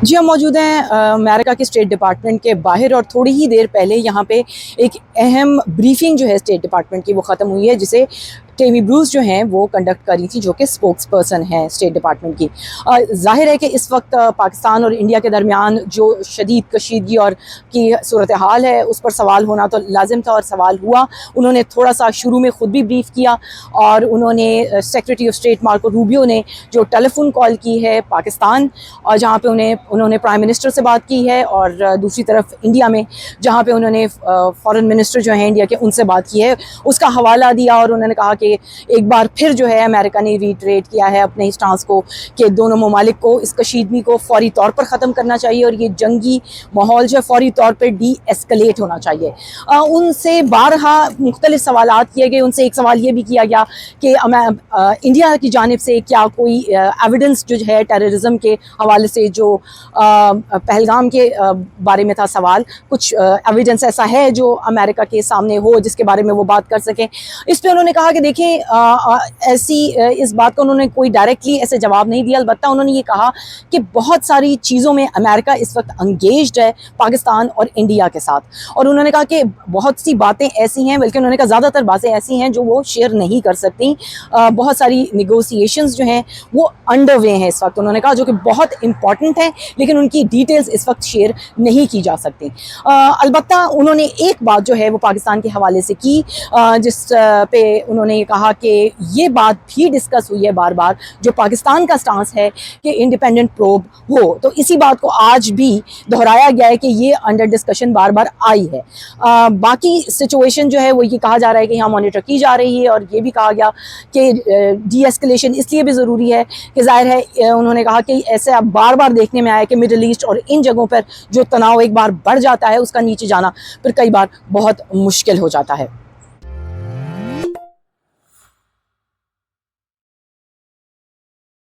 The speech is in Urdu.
جی ہم موجود ہیں امریکہ کے اسٹیٹ ڈپارٹمنٹ کے باہر، اور تھوڑی ہی دیر پہلے یہاں پہ ایک اہم بریفنگ جو ہے اسٹیٹ ڈپارٹمنٹ کی وہ ختم ہوئی ہے، جسے ٹیمی بروز جو ہیں وہ کنڈکٹ کری تھی، جو کہ اسپوکس پرسن ہیں اسٹیٹ ڈپارٹمنٹ کی۔ ظاہر ہے کہ اس وقت پاکستان اور انڈیا کے درمیان جو شدید کشیدگی اور کی صورتحال ہے اس پر سوال ہونا تو لازم تھا، اور سوال ہوا۔ انہوں نے تھوڑا سا شروع میں خود بھی بریف کیا، اور انہوں نے secretary of state Marco Rubio نے جو ٹیلی فون کال کی ہے پاکستان، اور جہاں پہ انہوں نے پرائم منسٹر سے بات کی ہے، اور دوسری طرف انڈیا میں جہاں پہ انہوں نے فارن منسٹر جو ہیں انڈیا کے ان سے بات کی ہے، اس کا حوالہ دیا، اور انہوں نے کہا کہ ایک بار پھر جو ہے امریکہ نے ریٹریٹ کیا ہے اپنے اسٹانس کو کہ دونوں ممالک کو اس کشیدگی کو فوری طور پر ختم کرنا چاہیے، اور یہ جنگی ماحول جو ہے فوری طور پر ڈی ایسکلیٹ ہونا چاہیے۔ ان سے بارہا مختلف سوالات کیے گئے۔ ان سے ایک سوال یہ بھی کیا گیا کہ انڈیا کی جانب سے کیا کوئی ایویڈنس جو ہے ٹیررزم کے حوالے سے، جو پہلگام کے بارے میں تھا سوال، کچھ ایویڈنس ایسا ہے جو امریکہ کے سامنے ہو جس کے بارے میں وہ بات کر سکیں۔ اس پہ انہوں نے کہا کہ دیکھیں ایسی اس بات کو انہوں نے کوئی ڈائریکٹلی ایسے جواب نہیں دیا، البتہ انہوں نے یہ کہا کہ بہت ساری چیزوں میں امریکہ اس وقت انگیجڈ ہے پاکستان اور انڈیا کے ساتھ، اور انہوں نے کہا کہ بہت سی باتیں ایسی ہیں، بلکہ انہوں نے کہا زیادہ تر باتیں ایسی ہیں جو وہ شیئر نہیں کر سکتی۔ بہت ساری نیگوسیشنز جو ہیں وہ انڈر وے ہیں اس وقت، انہوں نے کہا، جو کہ بہت امپورٹنٹ ہیں، لیکن ان کی ڈیٹیلز اس وقت شیئر نہیں کی جا سکتی۔ البتہ انہوں نے ایک بات جو ہے وہ پاکستان کے حوالے سے کی، جس پہ انہوں نے یہ کہا کہ یہ بات بھی ڈسکس ہوئی ہے بار بار، جو پاکستان کا سٹانس ہے کہ انڈیپینڈنٹ پروب ہو، تو اسی بات کو آج بھی دہرایا گیا ہے کہ یہ انڈر ڈسکشن بار بار آئی ہے۔ باقی سچویشن جو ہے وہ یہ کہا جا رہا ہے کہ یہاں مانیٹر کی جا رہی ہے، اور یہ بھی کہا گیا کہ ڈی ایسکلیشن اس لیے بھی ضروری ہے کہ ظاہر ہے انہوں نے کہا کہ ایسے اب بار بار دیکھنے میں آیا کہ مڈل ایسٹ اور ان جگہوں پر جو تناؤ ایک بار بڑھ جاتا ہے اس کا نیچے جانا پھر کئی بار بہت مشکل ہو جاتا ہے۔